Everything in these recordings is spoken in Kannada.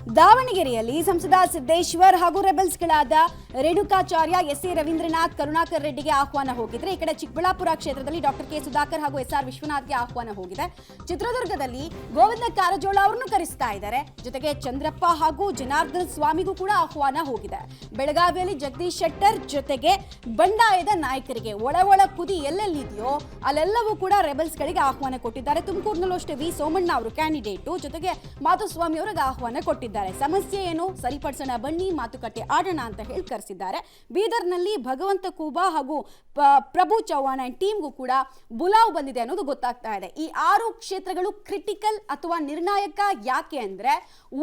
ದಾವಣಗೆರೆಯಲ್ಲಿ ಸಂಸದ ಸಿದ್ದೇಶ್ವರ್ ಹಾಗೂ ರೆಬಲ್ಸ್ಗಳಾದ ರೇಣುಕಾಚಾರ್ಯ, ಎಸ್ ಎ ರವೀಂದ್ರನಾಥ್, ಕರುಣಾಕರ್ ರೆಡ್ಡಿಗೆ ಆಹ್ವಾನ ಹೋಗಿದ್ರೆ, ಈ ಕಡೆ ಚಿಕ್ಕಬಳ್ಳಾಪುರ ಕ್ಷೇತ್ರದಲ್ಲಿ ಡಾಕ್ಟರ್ ಕೆ ಸುಧಾಕರ್ ಹಾಗೂ ಎಸ್ ಆರ್ ವಿಶ್ವನಾಥ್ಗೆ ಆಹ್ವಾನ ಹೋಗಿದೆ. ಚಿತ್ರದುರ್ಗದಲ್ಲಿ ಗೋವಿಂದ ಕಾರಜೋಳ ಅವರನ್ನು ಕರೆಸ್ತಾ ಇದ್ದಾರೆ. ಜೊತೆಗೆ ಚಂದ್ರಪ್ಪ ಹಾಗೂ ಜನಾರ್ದನ್ ಸ್ವಾಮಿಗೂ ಕೂಡ ಆಹ್ವಾನ ಹೋಗಿದೆ. ಬೆಳಗಾವಿಯಲ್ಲಿ ಜಗದೀಶ್ ಶೆಟ್ಟರ್ ಜೊತೆಗೆ ಬಂಡಾಯದ ನಾಯಕರಿಗೆ ಒಳ ಕುದಿ ಎಲ್ಲೆಲ್ಲಿದೆಯೋ ಅಲ್ಲೆಲ್ಲವೂ ಕೂಡ ರೆಬಲ್ಸ್ಗಳಿಗೆ ಆಹ್ವಾನ ಕೊಟ್ಟಿದ್ದಾರೆ. ತುಮಕೂರಿನಲ್ಲೂ ಅಷ್ಟೇ ವಿ ಸೋಮಣ್ಣ ಅವರು ಕ್ಯಾಂಡಿಡೇಟು, ಜೊತೆಗೆ ಮಾಧುಸ್ವಾಮಿ ಅವರಿಗೆ ಆಹ್ವಾನ ಕೊಟ್ಟಿದ್ದಾರೆ. ಸಮಸ್ಯೆ ಏನು ಸರಿಪಡಿಸೋಣ ಬನ್ನಿ, ಮಾತುಕತೆ ಆಡೋಣ ಅಂತ ಹೇಳಿ ಕರೆಸಿದ್ದಾರೆ. ಬೀದರ್ನಲ್ಲಿ ಭಗವಂತ ಕೂಬಾ ಹಾಗೂ ಪ್ರಭು ಚೌಹಾಣ್ ಟೀಮ್ಗೂ ಕೂಡ ಬುಲಾವ್ ಬಂದಿದೆ ಅನ್ನೋದು ಗೊತ್ತಾಗ್ತಾ ಇದೆ. ಈ 6 ಕ್ಷೇತ್ರಗಳು ಕ್ರಿಟಿಕಲ್ ಅಥವಾ ನಿರ್ಣಾಯಕ ಯಾಕೆ ಅಂದ್ರೆ,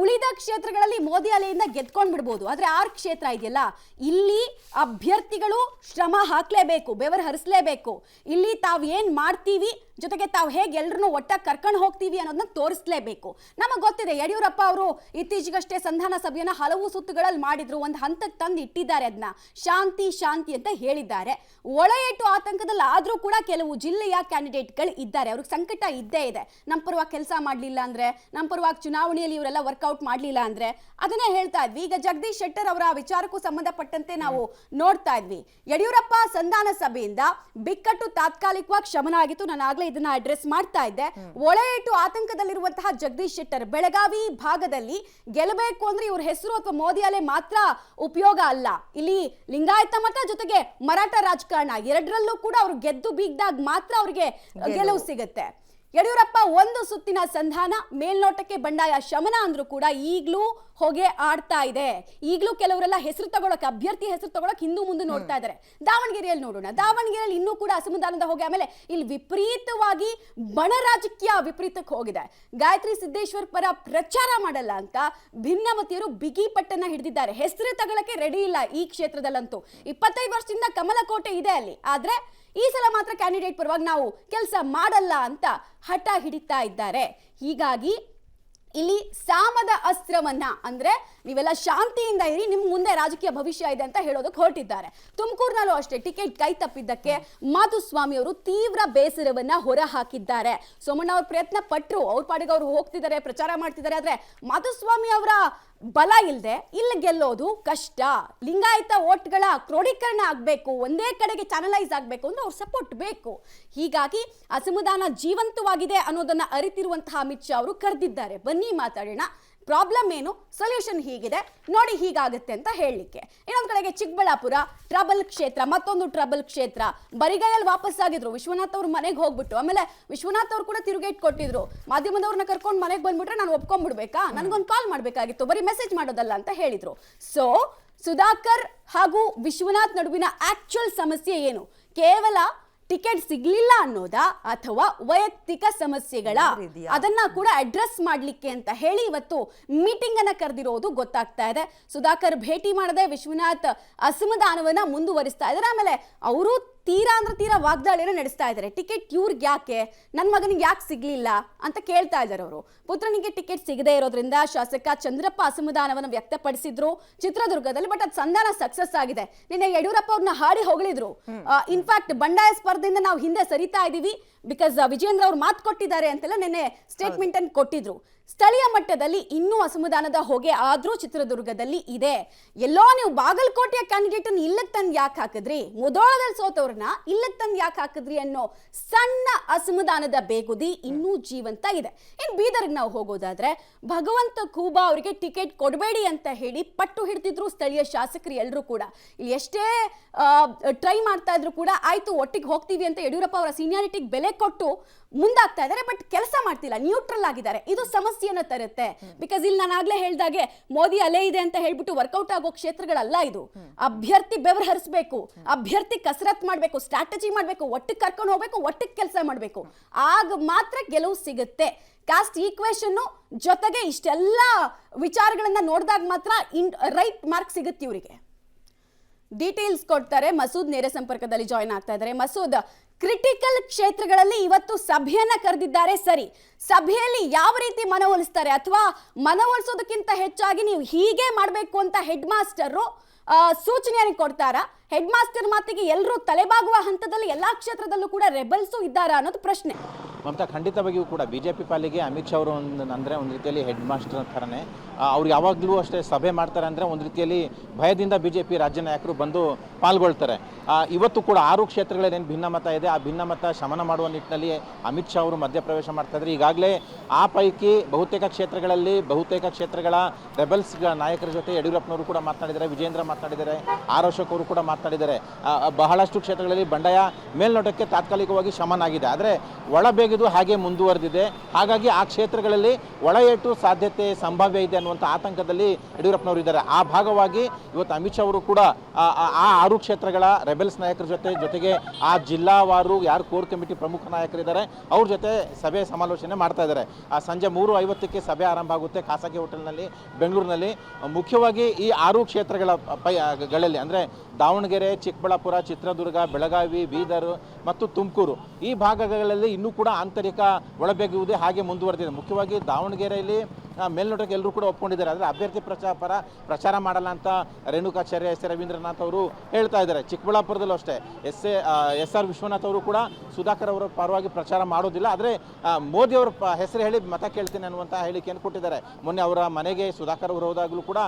ಉಳಿದ ಕ್ಷೇತ್ರಗಳಲ್ಲಿ ಮೋದಿ ಅಲೆಯಿಂದ ಗೆದ್ಕೊಂಡ್ ಬಿಡ್ಬೋದು, ಆದ್ರೆ 6 ಕ್ಷೇತ್ರ ಇದೆಯಲ್ಲ, ಇಲ್ಲಿ ಅಭ್ಯರ್ಥಿಗಳು ಶ್ರಮ ಹಾಕ್ಲೇಬೇಕು, ಬೆವರು ಹರಿಸಲೇಬೇಕು. ಇಲ್ಲಿ ತಾವ್ ಏನ್ ಮಾಡ್ತೀವಿ, ಜೊತೆಗೆ ತಾವು ಹೇಗೆ ಎಲ್ಲರನ್ನು ಒಟ್ಟಾಗಿ ಕರ್ಕೊಂಡು ಹೋಗ್ತೀವಿ ಅನ್ನೋದನ್ನ ತೋರಿಸಲೇಬೇಕು. ನಮಗೆ ಗೊತ್ತಿದೆ, ಯಡಿಯೂರಪ್ಪ ಅವರು ಇತ್ತೀಚೆಗಷ್ಟೇ ಸಂಧಾನ ಸಭೆಯನ್ನ ಹಲವು ಸುತ್ತುಗಳಲ್ಲಿ ಮಾಡಿದ್ರು, ಒಂದು ಹಂತಕ್ಕೆ ತಂದು ಇಟ್ಟಿದ್ದಾರೆ. ಅದನ್ನ ಶಾಂತಿ ಶಾಂತಿ ಅಂತ ಹೇಳಿದ್ದಾರೆ. ಒಳಏಟು ಆತಂಕದಲ್ಲಿ ಆದ್ರೂ ಕೂಡ ಕೆಲವು ಜಿಲ್ಲೆಯ ಕ್ಯಾಂಡಿಡೇಟ್ಗಳು ಇದ್ದಾರೆ, ಅವ್ರಿಗೆ ಸಂಕಟ ಇದ್ದೇ ಇದೆ. ನಮ್ಮ ಪರವಾಗಿ ಕೆಲಸ ಮಾಡಲಿಲ್ಲ ಅಂದ್ರೆ, ನಮ್ಮ ಪರವಾಗಿ ಚುನಾವಣೆಯಲ್ಲಿ ಇವರೆಲ್ಲ ವರ್ಕೌಟ್ ಮಾಡಲಿಲ್ಲ ಅಂದ್ರೆ, ಅದನ್ನೇ ಹೇಳ್ತಾ ಇದ್ವಿ. ಈಗ ಜಗದೀಶ್ ಶೆಟ್ಟರ್ ಅವರ ವಿಚಾರಕ್ಕೂ ಸಂಬಂಧಪಟ್ಟಂತೆ ನಾವು ನೋಡ್ತಾ ಇದ್ವಿ. ಯಡಿಯೂರಪ್ಪ ಸಂಧಾನ ಸಭೆಯಿಂದ ಬಿಕ್ಕಟ್ಟು ತಾತ್ಕಾಲಿಕವಾಗಿ ಶಮನ ಆಗಿತ್ತು. ನಾನು ಆಗ್ಲೇ ಇದನ್ನ ಅಡ್ರೆಸ್ ಮಾಡ್ತಾ ಇದ್ದೆ. ಒಳಏಟು ಆತಂಕದಲ್ಲಿರುವಂತಹ ಜಗದೀಶ್ ಶೆಟ್ಟರ್ ಬೆಳಗಾವಿ ಭಾಗದಲ್ಲಿ ಗೆಲ್ಲಬೇಕು ಅಂದ್ರೆ ಇವ್ರ ಹೆಸರು ಅಥವಾ ಮೋದಿ ಅಲೆ ಮಾತ್ರ ಉಪಯೋಗ ಅಲ್ಲ. ಇಲ್ಲಿ ಲಿಂಗಾಯತ ಮತ ಜೊತೆಗೆ ಮರಾಠ ರಾಜಕಾರಣ ಎರಡರಲ್ಲೂ ಕೂಡ ಅವ್ರು ಗೆದ್ದು ಬೀಗ್ದಾಗ ಮಾತ್ರ ಅವ್ರಿಗೆ ಗೆಲುವು ಸಿಗುತ್ತೆ. ಯಡಿಯೂರಪ್ಪ ಒಂದು ಸುತ್ತಿನ ಸಂಧಾನ, ಮೇಲ್ನೋಟಕ್ಕೆ ಬಂಡಾಯ ಶಮನ ಅಂದ್ರೂ ಕೂಡ ಈಗಲೂ ಹೊಗೆ ಆಡ್ತಾ ಇದೆ. ಈಗಲೂ ಕೆಲವರೆಲ್ಲ ಹೆಸರು ತಗೊಳಕ್, ಅಭ್ಯರ್ಥಿ ಹೆಸರು ತಗೊಳಕ್ ಹಿಂದೂ ಮುಂದೆ ನೋಡ್ತಾ ಇದ್ದಾರೆ. ದಾವಣಗೆರೆಯಲ್ಲಿ ನೋಡೋಣ, ದಾವಣಗೆರೆಯಲ್ಲಿ ಇನ್ನೂ ಕೂಡ ಅಸಮಾಧಾನದ ಹೋಗಿ, ಆಮೇಲೆ ಇಲ್ಲಿ ವಿಪರೀತವಾಗಿ ಬಣ ರಾಜಕೀಯ ವಿಪರೀತಕ್ಕೆ ಹೋಗಿದೆ. ಗಾಯತ್ರಿ ಸಿದ್ದೇಶ್ವರ್ ಪರ ಪ್ರಚಾರ ಮಾಡಲ್ಲ ಅಂತ ಭಿನ್ನಮತಿಯರು ಬಿಗಿ ಪಟ್ಟನ್ನ ಹಿಡಿದಿದ್ದಾರೆ. ಹೆಸರು ತಗೊಳಕ್ಕೆ ರೆಡಿ ಇಲ್ಲ ಈ ಕ್ಷೇತ್ರದಲ್ಲಂತೂ. 25 ವರ್ಷದಿಂದ ಕಮಲಕೋಟೆ ಇದೆ ಅಲ್ಲಿ, ಆದ್ರೆ ಈ ಸಲ ಮಾತ್ರ ಕ್ಯಾಂಡಿಡೇಟ್ ಪರವಾಗಿ ನಾವು ಕೆಲಸ ಮಾಡಲ್ಲ ಅಂತ ಹಠ ಹಿಡಿತಾ ಇದ್ದಾರೆ. ಹೀಗಾಗಿ ಇಲ್ಲಿ ಸಾಮದ ಅಸ್ತ್ರವನ್ನ ಅಂದ್ರೆ ನೀವೆಲ್ಲ ಶಾಂತಿಯಿಂದ ಇರಿ, ನಿಮ್ ಮುಂದೆ ರಾಜಕೀಯ ಭವಿಷ್ಯ ಇದೆ ಅಂತ ಹೇಳೋದಕ್ಕೆ ಹೊರಟಿದ್ದಾರೆ. ತುಮಕೂರಿನಲ್ಲೂ ಅಷ್ಟೇ ಟಿಕೆಟ್ ಕೈ ತಪ್ಪಿದ್ದಕ್ಕೆ ಮಾಧುಸ್ವಾಮಿ ಅವರು ತೀವ್ರ ಬೇಸರವನ್ನ ಹೊರ ಹಾಕಿದ್ದಾರೆ. ಸೋಮಣ್ಣ ಅವ್ರ ಪ್ರಯತ್ನ ಪಟ್ರು, ಅವ್ರ ಪಾಡಿಗೆ ಅವ್ರು ಹೋಗ್ತಿದ್ದಾರೆ, ಪ್ರಚಾರ ಮಾಡ್ತಿದ್ದಾರೆ, ಆದ್ರೆ ಮಾಧುಸ್ವಾಮಿ ಅವರ ಬಲ ಇಲ್ಲದೆ ಇಲ್ಲಿ ಗೆಲ್ಲೋದು ಕಷ್ಟ. ಲಿಂಗಾಯತ ಓಟ್ಗಳ ಕ್ರೋಢೀಕರಣ ಆಗ್ಬೇಕು, ಒಂದೇ ಕಡೆಗೆ ಚಾನಲೈಸ್ ಆಗ್ಬೇಕು ಅಂದ್ರೆ ಅವ್ರ ಸಪೋರ್ಟ್ ಬೇಕು. ಹೀಗಾಗಿ ಅಸಮಾಧಾನ ಜೀವಂತವಾಗಿದೆ ಅನ್ನೋದನ್ನ ಅರಿತಿರುವಂತಹ ಅಮಿತ್ ಶಾ ಅವರು ಕರೆದಿದ್ದಾರೆ, ಬನ್ನಿ ಮಾತಾಡೋಣ, ಪ್ರಾಬ್ಲಮ್ ಏನು, ಸೊಲ್ಯೂಷನ್ ಹೀಗಿದೆ ನೋಡಿ, ಹೀಗಾಗುತ್ತೆ ಅಂತ ಹೇಳಲಿಕ್ಕೆ. ಇನ್ನೊಂದು ಕಡೆಗೆ ಚಿಕ್ಕಬಳ್ಳಾಪುರ ಟ್ರಬಲ್ ಕ್ಷೇತ್ರ, ಮತ್ತೊಂದು ಟ್ರಬಲ್ ಕ್ಷೇತ್ರ. ಬರಿಗೈಯಲ್ಲಿ ವಾಪಸ್ ಆಗಿದ್ರು ವಿಶ್ವನಾಥ್ ಅವ್ರ ಮನೆಗೆ ಹೋಗ್ಬಿಟ್ಟು, ಆಮೇಲೆ ವಿಶ್ವನಾಥ್ ಅವ್ರು ಕೂಡ ತಿರುಗೇಟ್ ಕೊಟ್ಟಿದ್ರು. ಮಾಧ್ಯಮದವ್ರನ್ನ ಕರ್ಕೊಂಡು ಮನೆಗೆ ಬಂದ್ಬಿಟ್ರೆ ನಾನು ಒಪ್ಕೊಂಡ್ಬಿಡ್ಬೇಕಾ, ನನಗೊಂದು ಕಾಲ್ ಮಾಡಬೇಕಾಗಿತ್ತು, ಬರೀ ಮೆಸೇಜ್ ಮಾಡೋದಲ್ಲ ಅಂತ ಹೇಳಿದ್ರು. ಸೊ ಸುಧಾಕರ್ ಹಾಗೂ ವಿಶ್ವನಾಥ್ ನಡುವಿನ ಆಕ್ಚುಯಲ್ ಸಮಸ್ಯೆ ಏನು? ಕೇವಲ ಟಿಕೆಟ್ ಸಿಗ್ಲಿಲ್ಲ ಅನ್ನೋದಾ ಅಥವಾ ವೈಯಕ್ತಿಕ ಸಮಸ್ಯೆಗಳ? ಅದನ್ನ ಕೂಡ ಅಡ್ರೆಸ್ ಮಾಡ್ಲಿಕ್ಕೆ ಅಂತ ಹೇಳಿ ಇವತ್ತು ಮೀಟಿಂಗ್ ಅನ್ನ ಕರೆದಿರೋದು ಗೊತ್ತಾಗ್ತಾ ಇದೆ. ಸುಧಾಕರ್ ಭೇಟಿ ಮಾಡದೆ ವಿಶ್ವನಾಥ್ ಅಸಮಾಧಾನವನ್ನ ಮುಂದುವರಿಸ್ತಾ ಇದ್ದಾರೆ. ಆಮೇಲೆ ಅವರು ತೀರಾ ಅಂದ್ರೆ ತೀರಾ ವಾಗ್ದಾಳಿಯನ್ನು ನಡೆಸ್ತಾ ಇದ್ದಾರೆ. ಟಿಕೆಟ್ ಇವ್ರಿಗೆ ಯಾಕೆ, ನನ್ನ ಮಗನಿಗೆ ಯಾಕೆ ಸಿಗ್ಲಿಲ್ಲ ಅಂತ ಕೇಳ್ತಾ ಇದ್ದಾರೆ ಅವರು. ಪುತ್ರನಿಗೆ ಟಿಕೆಟ್ ಸಿಗದೆ ಇರೋದ್ರಿಂದ ಶಾಸಕ ಚಂದ್ರಪ್ಪ ಅಸಮಾಧಾನವನ್ನು ವ್ಯಕ್ತಪಡಿಸಿದ್ರು ಚಿತ್ರದುರ್ಗದಲ್ಲಿ. ಬಟ್ ಅದು ಸಂಧಾನ ಸಕ್ಸಸ್ ಆಗಿದೆ. ನಿನ್ನೆ ಯಡಿಯೂರಪ್ಪ ಅವ್ರನ್ನ ಹಾಡಿ ಹೊಗಳಿದ್ರು. ಇನ್ಫ್ಯಾಕ್ಟ್ ಬಂಡಾಯ ಸ್ಪರ್ಧೆಯಿಂದ ನಾವು ಹಿಂದೆ ಸರಿತಾ ಇದೀವಿ, ಬಿಕಾಸ್ ವಿಜೇಂದ್ರ ಅವ್ರು ಮಾತು ಕೊಟ್ಟಿದ್ದಾರೆ ಅಂತೆಲ್ಲ ನಿನ್ನೆ ಸ್ಟೇಟ್ಮೆಂಟ್ ಅನ್ನು ಕೊಟ್ಟಿದ್ರು. ಸ್ಥಳೀಯ ಮಟ್ಟದಲ್ಲಿ ಇನ್ನೂ ಅಸಮಾಧಾನದ ಹೊಗೆ ಆದ್ರೂ ಚಿತ್ರದುರ್ಗದಲ್ಲಿ ಇದೆ. ಎಲ್ಲೋ ನೀವು ಬಾಗಲಕೋಟೆಯ ಕ್ಯಾಂಡಿಡೇಟ್ ಅನ್ನು ಇಲ್ಲಕ್ಕೆ ತಂದು ಯಾಕೆ ಹಾಕಿದ್ರಿ, ಮುಧೋಳದಲ್ಲಿ ಸೋತವ್ರನ್ನ ಇಲ್ಲಕ್ಕೆ ತಂದು ಯಾಕೆ ಹಾಕಿದ್ರಿ ಅನ್ನೋ ಸಣ್ಣ ಅಸಮಾಧಾನದ ಬೇಗುದಿ ಇನ್ನೂ ಜೀವಂತ ಇದೆ. ಇನ್ನು ಬೀದರ್ಗೆ ನಾವು ಹೋಗೋದಾದ್ರೆ, ಭಗವಂತ ಖೂಬಾ ಅವರಿಗೆ ಟಿಕೆಟ್ ಕೊಡಬೇಡಿ ಅಂತ ಹೇಳಿ ಪಟ್ಟು ಹಿಡ್ತಿದ್ರು ಸ್ಥಳೀಯ ಶಾಸಕರು ಎಲ್ಲರೂ ಕೂಡ. ಇಲ್ಲಿ ಎಷ್ಟೇ ಟ್ರೈ ಮಾಡ್ತಾ ಇದ್ರು ಕೂಡ ಆಯ್ತು ಒಟ್ಟಿಗೆ ಹೋಗ್ತೀವಿ ಅಂತ ಯಡಿಯೂರಪ್ಪ ಅವರ ಸೀನಿಯಾರಿಟಿಗೆ ಬೆಲೆ ಕೊಟ್ಟು ಮುಂದಾಗ್ತಾ ಇದ್ದಾರೆ. ಬಟ್ ಕೆಲಸ ಮಾಡ್ತಿಲ್ಲ, ನ್ಯೂಟ್ರಲ್ ಆಗಿದ್ದಾರೆ. ಇದು ಸಮಸ್ಯೆಯನ್ನ ತರುತ್ತೆ. ಬಿಕಾಸ್ ಇಲ್ಲಿ ನಾನು ಆಗ್ಲೇ ಹೇಳ್ದಾಗೆ ಮೋದಿ ಅಲೆ ಇದೆ ಅಂತ ಹೇಳ್ಬಿಟ್ಟು ವರ್ಕೌಟ್ ಆಗೋ ಕ್ಷೇತ್ರಗಳಲ್ಲ ಇದು. ಅಭ್ಯರ್ಥಿ ಬೆವರು ಹರಿಸಬೇಕು, ಅಭ್ಯರ್ಥಿ ಕಸರತ್ ಮಾಡ್ಬೇಕು, ಸ್ಟ್ರಾಟಜಿ ಮಾಡ್ಬೇಕು, ಒಟ್ಟಿಗೆ ಕರ್ಕೊಂಡು ಹೋಗ್ಬೇಕು, ಒಟ್ಟಿಗೆ ಕೆಲಸ ಮಾಡ್ಬೇಕು, ಆಗ ಮಾತ್ರ ಗೆಲುವು ಸಿಗುತ್ತೆ. ಕಾಸ್ಟ್ ಈಕ್ವೇಶನ್ ಜೊತೆಗೆ ಇಷ್ಟೆಲ್ಲ ವಿಚಾರಗಳನ್ನ ನೋಡಿದಾಗ ಮಾತ್ರ ರೈಟ್ ಮಾರ್ಕ್ ಸಿಗುತ್ತೆ ಇವರಿಗೆ. ಡೀಟೇಲ್ಸ್ ಕೊಡ್ತಾರೆ ಮಸೂದ್, ನೇರ ಸಂಪರ್ಕದಲ್ಲಿ ಜಾಯಿನ್ ಆಗ್ತಾ ಇದ್ದಾರೆ. ಮಸೂದ್, ಕ್ರಿಟಿಕಲ್ ಕ್ಷೇತ್ರಗಳಲ್ಲಿ ಇವತ್ತು ಸಭೆಯನ್ನ ಕರೆದಿದ್ದಾರೆ. ಸರಿ, ಸಭೆಯಲ್ಲಿ ಯಾವ ರೀತಿ ಮನವೊಲಿಸ್ತಾರೆ, ಅಥವಾ ಮನವೊಲಿಸೋದಕ್ಕಿಂತ ಹೆಚ್ಚಾಗಿ ನೀವು ಹೀಗೆ ಮಾಡಬೇಕು ಅಂತ ಹೆಡ್ ಮಾಸ್ಟರ್ ಸೂಚನೆಯನ್ನು ಕೊಡ್ತಾರಾ? ಹೆಡ್ ಮಾಸ್ಟರ್ ಮಾತಿಗೆ ಎಲ್ಲರೂ ತಲೆಬಾಗುವ ಹಂತದಲ್ಲಿ ಎಲ್ಲಾ ಕ್ಷೇತ್ರದಲ್ಲೂ ಕೂಡ ರೆಬಲ್ಸು ಇದ್ದಾರಾ ಅನ್ನೋದು ಪ್ರಶ್ನೆ. ಮಮತಾ, ಖಂಡಿತವಾಗಿಯೂ ಕೂಡ ಬಿಜೆಪಿ ಪಾಲಿಗೆ ಅಮಿತ್ ಶಾ ಅವರು ಅಂದರೆ ಒಂದು ರೀತಿಯಲ್ಲಿ ಹೆಡ್ ಮಾಸ್ಟರ್ ಥರನೇ. ಅವ್ರು ಯಾವಾಗಲೂ ಅಷ್ಟೇ ಸಭೆ ಮಾಡ್ತಾರೆ ಅಂದರೆ ಒಂದು ರೀತಿಯಲ್ಲಿ ಭಯದಿಂದ ಬಿಜೆಪಿ ರಾಜ್ಯ ನಾಯಕರು ಬಂದು ಪಾಲ್ಗೊಳ್ತಾರೆ. ಇವತ್ತು ಕೂಡ 6 ಕ್ಷೇತ್ರಗಳೇನು ಭಿನ್ನಮತ ಇದೆ, ಆ ಭಿನ್ನಮತ ಶಮನ ಮಾಡುವ ನಿಟ್ಟಿನಲ್ಲಿ ಅಮಿತ್ ಶಾ ಅವರು ಮಧ್ಯಪ್ರವೇಶ ಮಾಡ್ತಾ ಇದ್ದಾರೆ. ಈಗಾಗಲೇ ಆ ಪೈಕಿ ಬಹುತೇಕ ಕ್ಷೇತ್ರಗಳ ರೆಬಲ್ಸ್ ನಾಯಕರ ಜೊತೆ ಯಡಿಯೂರಪ್ಪನವರು ಕೂಡ ಮಾತನಾಡಿದ್ದಾರೆ, ವಿಜೇಂದ್ರ ಮಾತನಾಡಿದ್ದಾರೆ, ಆರ್ ಅಶೋಕ್ ಅವರು ಕೂಡ ಮಾತನಾಡಿದ್ದಾರೆ. ಬಹಳಷ್ಟು ಕ್ಷೇತ್ರಗಳಲ್ಲಿ ಬಂಡಾಯ ಮೇಲ್ನೋಟಕ್ಕೆ ತಾತ್ಕಾಲಿಕವಾಗಿ ಶಮನ ಆಗಿದೆ, ಆದರೆ ಒಳಬೇಗಿದು ಹಾಗೆ ಮುಂದುವರೆದಿದೆ. ಹಾಗಾಗಿ ಆ ಕ್ಷೇತ್ರಗಳಲ್ಲಿ ಒಳ ಏಟು ಸಾಧ್ಯತೆ ಸಂಭಾವ್ಯ ಇದೆ ಅನ್ನುವಂಥ ಆತಂಕದಲ್ಲಿ ಯಡಿಯೂರಪ್ಪನವರು ಇದ್ದಾರೆ. ಆ ಭಾಗವಾಗಿ ಇವತ್ತು ಅಮಿತ್ ಶಾ ಅವರು ಕೂಡ ಆ 6 ಕ್ಷೇತ್ರಗಳ ರೆಬೆಲ್ಸ್ ನಾಯಕರ ಜೊತೆಗೆ ಆ ಜಿಲ್ಲಾವಾರು ಯಾರು ಕೋರ್ ಕಮಿಟಿ ಪ್ರಮುಖ ನಾಯಕರಿದ್ದಾರೆ ಅವ್ರ ಜೊತೆ ಸಭೆ ಸಮಾಲೋಚನೆ ಮಾಡ್ತಾ ಇದ್ದಾರೆ. ಸಂಜೆ 3:50ಕ್ಕೆ ಸಭೆ ಆರಂಭ ಆಗುತ್ತೆ ಖಾಸಗಿ ಹೋಟೆಲ್ನಲ್ಲಿ ಬೆಂಗಳೂರಿನಲ್ಲಿ. ಮುಖ್ಯವಾಗಿ ಈ 6 ಕ್ಷೇತ್ರಗಳಲ್ಲಿ ಅಂದರೆ ದಾವಣಗೆರೆ, ಚಿಕ್ಕಬಳ್ಳಾಪುರ, ಚಿತ್ರದುರ್ಗ, ಬೆಳಗಾವಿ, ಬೀದರ್ ಮತ್ತು ತುಮಕೂರು ಈ ಭಾಗಗಳಲ್ಲಿ ಇನ್ನೂ ಕೂಡ ಆಂತರಿಕ ಒಳಬೇಗುವುದೇ ಹಾಗೆ ಮುಂದುವರೆದಿದೆ. ಮುಖ್ಯವಾಗಿ ದಾವಣಗೆರೆಯಲ್ಲಿ ಮೇಲ್ನೋಟಕ್ಕೆ ಎಲ್ಲರೂ ಕೂಡ ಒಪ್ಕೊಂಡಿದ್ದಾರೆ, ಆದರೆ ಅಭ್ಯರ್ಥಿ ಪ್ರಚಾರ ಮಾಡಲ್ಲ ಅಂತ ರೇಣುಕಾಚಾರ್ಯ ಎಸ್ ಎ ರವೀಂದ್ರನಾಥ್ ಅವರು ಹೇಳ್ತಾ ಇದ್ದಾರೆ. ಚಿಕ್ಕಬಳ್ಳಾಪುರದಲ್ಲೂ ಅಷ್ಟೇ ಎಸ್ ಆರ್ ವಿಶ್ವನಾಥ್ ಅವರು ಕೂಡ ಸುಧಾಕರ್ ಅವರ ಪರವಾಗಿ ಪ್ರಚಾರ ಮಾಡೋದಿಲ್ಲ, ಆದರೆ ಮೋದಿ ಅವರ ಹೆಸರು ಹೇಳಿ ಮತ ಕೇಳ್ತೀನಿ ಅನ್ನುವಂಥ ಹೇಳಿಕೆಯನ್ನು ಕೊಟ್ಟಿದ್ದಾರೆ. ಮೊನ್ನೆ ಅವರ ಮನೆಗೆ ಸುಧಾಕರ್ ಅವರು ಹೋದಾಗಲೂ ಕೂಡ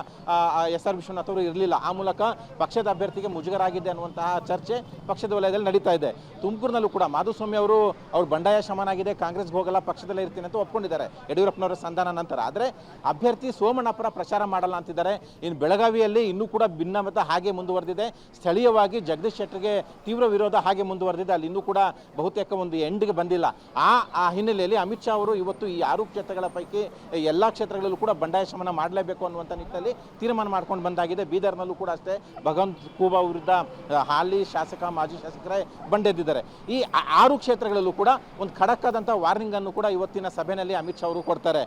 ಎಸ್ ಆರ್ ವಿಶ್ವನಾಥ್ ಅವರು ಇರಲಿಲ್ಲ. ಆ ಮೂಲಕ ಪಕ್ಷದ ಅಭ್ಯರ್ಥಿಗೆ ಮುಜುಗರ ಆಗಿದೆ ಅನ್ನುವಂತಹ ಚರ್ಚೆ ಪಕ್ಷದ ವಲಯದಲ್ಲಿ ನಡೀತಾ ಇದೆ. ತುಮಕೂರಿನಲ್ಲೂ ಕೂಡ ಮಾಧುಸ್ವಾಮಿ ಅವರು ಬಂಡಾಯ ಶಮನ ಆಗಿದೆ, ಕಾಂಗ್ರೆಸ್ಗೆ ಹೋಗಲ್ಲ, ಪಕ್ಷದಲ್ಲೇ ಇರ್ತೀನಿ ಅಂತ ಒಪ್ಕೊಂಡಿದ್ದಾರೆ ಯಡಿಯೂರಪ್ಪನವರ ಸಂಧಾನ ನಂತರ. ಆದರೆ ಅಭ್ಯರ್ಥಿ ಸೋಮಣ್ಣ ಪರ ಪ್ರಚಾರ ಮಾಡಲ್ಲ ಅಂತಿದ್ದಾರೆ. ಇನ್ನು ಬೆಳಗಾವಿಯಲ್ಲಿ ಇನ್ನೂ ಕೂಡ ಭಿನ್ನಮತ ಹಾಗೆ ಮುಂದುವರೆದಿದೆ. ಸ್ಥಳೀಯವಾಗಿ ಜಗದೀಶ್ ಶೆಟ್ಟರ್ಗೆ ತೀವ್ರ ವಿರೋಧ ಹಾಗೆ ಮುಂದುವರೆದಿದೆ. ಅಲ್ಲಿ ಇನ್ನೂ ಕೂಡ ಬಹುತೇಕ ಒಂದು ಎಂಡ್ಗೆ ಬಂದಿಲ್ಲ. ಆ ಹಿನ್ನೆಲೆಯಲ್ಲಿ ಅಮಿತ್ ಶಾ ಅವರು ಇವತ್ತು ಈ 6 ಕ್ಷೇತ್ರಗಳ ಪೈಕಿ ಎಲ್ಲ ಕ್ಷೇತ್ರಗಳಲ್ಲೂ ಕೂಡ ಬಂಡಾಯ ಶಮನ ಮಾಡಲೇಬೇಕು ಅನ್ನುವಂಥ ನಿಟ್ಟಿನಲ್ಲಿ ತೀರ್ಮಾನ ಮಾಡ್ಕೊಂಡು ಬಂದಾಗಿದೆ. ಬೀದರ್ನಲ್ಲೂ ಕೂಡ ಅಷ್ಟೇ ಭಗವಂತ್ ಖೂಬಾ ವಿರುದ್ಧ ಹಾಲಿ ಶಾಸಕ, ಮಾಜಿ ಶಾಸಕರೇ ಬಂಡೆದ್ದಿದ್ದಾರೆ. ಈ 6 ಕ್ಷೇತ್ರಗಳಲ್ಲೂ ಕೂಡ ಒಂದು ಖಡಕ್ ಆದಂಥ ವಾರ್ನಿಂಗ್ ಅನ್ನು ಕೂಡ ಇವತ್ತಿನ ಸಭೆಯಲ್ಲಿ ಅಮಿತ್ ಶಾ ಅವರು ಕೊಡ್ತಾರೆ.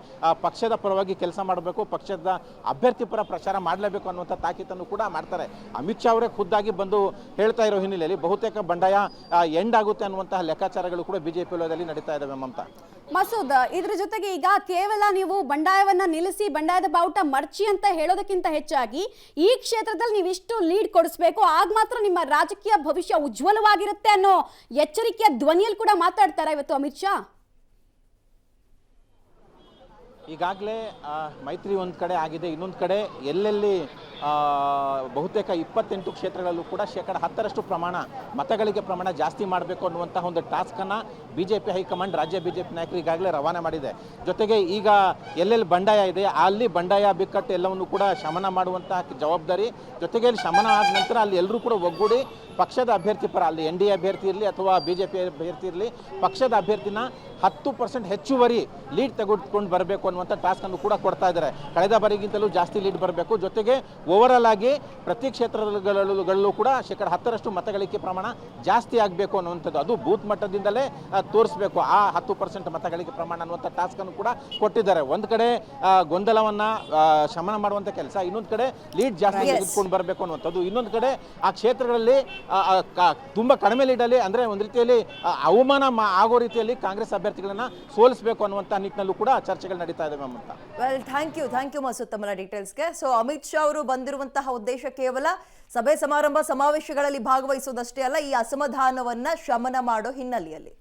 ಪಕ್ಷದ ಪರವಾಗಿ ಕೆಲಸ ಮಾಡಬೇಕು, ಪಕ್ಷದ ಅಭ್ಯರ್ಥಿ ಪರ ಪ್ರಚಾರ ಮಾಡಲೇಬೇಕು ಅನ್ನುವಂಥ ತಾಕೀತನ್ನು ಕೂಡ ಮಾಡ್ತಾರೆ. ಅಮಿತ್ ಶಾ ಅವರೇ ಖುದ್ದಾಗಿ ಬಂದು ಹೇಳ್ತಾ ಇರೋ ಹಿನ್ನೆಲೆಯಲ್ಲಿ ಬಹುತೇಕ ಬಂಡಾಯ ಎಂಡ್ ಆಗುತ್ತೆ ಅನ್ನುವಂತಹ ಲೆಕ್ಕಾಚಾರಗಳು ಕೂಡ ಬಿಜೆಪಿ ವಲಯದಲ್ಲಿ ನಡೀತಾ ಇದ್ದಾವೆ. ಮಮತಾ, ಮಸೂದ್, ಇದ್ರ ಜೊತೆಗೆ ಈಗ ಕೇವಲ ನೀವು ಬಂಡಾಯವನ್ನ ನಿಲ್ಲಿಸಿ ಬಂಡಾಯದ ಬಾವುಟ ಮರ್ಚಿ ಅಂತ ಹೇಳೋದಕ್ಕಿಂತ ಹೆಚ್ಚಾಗಿ ಈ ಕ್ಷೇತ್ರದಲ್ಲಿ ನೀವು ಇಷ್ಟು ಲೀಡ್ ಕೊಡಿಸ್ಬೇಕು, ಆಗ ಮಾತ್ರ ನಿಮ್ಮ ರಾಜಕೀಯ ಭವಿಷ್ಯ ಉಜ್ವಲವಾಗಿರುತ್ತೆ ಅನ್ನೋ ಎಚ್ಚರಿಕೆಯ ಧ್ವನಿಯಲ್ಲಿ ಕೂಡ ಮಾತಾಡ್ತಾರಾ ಇವತ್ತು ಅಮಿತ್ ಶಾ? ಈಗಾಗಲೇ ಮೈತ್ರಿ ಒಂದು ಕಡೆ ಆಗಿದೆ, ಇನ್ನೊಂದು ಕಡೆ ಎಲ್ಲೆಲ್ಲಿ ಬಹುತೇಕ 28 ಕ್ಷೇತ್ರಗಳಲ್ಲೂ ಕೂಡ 10% ಪ್ರಮಾಣ ಮತಗಳಿಗೆ ಪ್ರಮಾಣ ಜಾಸ್ತಿ ಮಾಡಬೇಕು ಅನ್ನುವಂತಹ ಒಂದು ಟಾಸ್ಕನ್ನು ಬಿಜೆಪಿ ಹೈಕಮಾಂಡ್, ರಾಜ್ಯ ಬಿಜೆಪಿ ನಾಯಕರು ಈಗಾಗಲೇ ರವಾನೆ ಮಾಡಿದೆ. ಜೊತೆಗೆ ಈಗ ಎಲ್ಲೆಲ್ಲಿ ಬಂಡಾಯ ಇದೆ ಅಲ್ಲಿ ಬಂಡಾಯ ಬಿಕ್ಕಟ್ಟು ಎಲ್ಲವನ್ನು ಕೂಡ ಶಮನ ಮಾಡುವಂತಹ ಜವಾಬ್ದಾರಿ, ಜೊತೆಗೆ ಅಲ್ಲಿ ಶಮನ ಆದ ನಂತರ ಅಲ್ಲಿ ಎಲ್ಲರೂ ಕೂಡ ಒಗ್ಗೂಡಿ ಪಕ್ಷದ ಅಭ್ಯರ್ಥಿ ಪರ, ಅಲ್ಲಿ NDA ಅಭ್ಯರ್ಥಿ ಇರಲಿ ಅಥವಾ ಬಿಜೆಪಿ ಅಭ್ಯರ್ಥಿ ಇರಲಿ, ಪಕ್ಷದ ಅಭ್ಯರ್ಥಿನ 10% ಹೆಚ್ಚುವರಿ ಲೀಡ್ ತೆಗೆದುಕೊಂಡು ಬರಬೇಕು ಅನ್ನುವಂಥ ಟಾಸ್ಕನ್ನು ಕೂಡ ಕೊಡ್ತಾ ಇದ್ದಾರೆ. ಕಳೆದ ಬಾರಿಗಿಂತಲೂ ಜಾಸ್ತಿ ಲೀಡ್ ಬರಬೇಕು. ಜೊತೆಗೆ ಓವರಾಲ್ ಆಗಿ ಪ್ರತಿ ಕ್ಷೇತ್ರಗಳಲ್ಲೂ ಕೂಡ 10% ಮತಗಳಿಕೆ ಪ್ರಮಾಣ ಜಾಸ್ತಿ ಆಗಬೇಕು ಅನ್ನುವಂಥದ್ದು, ಅದು ಬೂತ್ ಮಟ್ಟದಿಂದಲೇ ತೋರಿಸಬೇಕು ಆ 10% ಮತಗಳಿಕೆ ಪ್ರಮಾಣ ಅನ್ನುವಂಥ ಟಾಸ್ಕನ್ನು ಕೂಡ ಕೊಟ್ಟಿದ್ದಾರೆ. ಒಂದು ಕಡೆ ಗೊಂದಲವನ್ನು ಶಮನ ಮಾಡುವಂಥ ಕೆಲಸ, ಇನ್ನೊಂದು ಕಡೆ ಲೀಡ್ ಜಾಸ್ತಿ ತೆಗೆದುಕೊಂಡು ಬರಬೇಕು ಅನ್ನುವಂಥದ್ದು, ಇನ್ನೊಂದು ಕಡೆ ಆ ಕ್ಷೇತ್ರಗಳಲ್ಲಿ ತುಂಬ ಕಡಿಮೆ ಲೀಡಲ್ಲಿ ಅಂದರೆ ಒಂದು ರೀತಿಯಲ್ಲಿ ಅವಮಾನ ಆಗೋ ರೀತಿಯಲ್ಲಿ ಕಾಂಗ್ರೆಸ್ ಅಭ್ಯರ್ಥಿಗಳನ್ನ ಸೋಲಿಸಬೇಕು ಅನ್ನುವಂಥ ನಿಟ್ಟಿನಲ್ಲೂ ಕೂಡ ಚರ್ಚೆಗಳು ನಡೀತಾ ಇದೆ. ಅಂತ ವೆಲ್, ಥ್ಯಾಂಕ್ ಯು ಮಸೂದ್ ತಮ್ಮ ಡೀಟೇಲ್ಸ್ಗೆ. ಸೊ ಅಮಿತ್ ಶಾ ಅವರು ಬಂದಿರುವಂತಹ ಉದ್ದೇಶ ಕೇವಲ ಸಭೆ ಸಮಾರಂಭ ಸಮಾವೇಶಗಳಲ್ಲಿ ಭಾಗವಹಿಸುವುದಷ್ಟೇ ಅಲ್ಲ, ಈ ಅಸಮಾಧಾನವನ್ನ ಶಮನ ಮಾಡೋ ಹಿನ್ನೆಲೆಯಲ್ಲಿ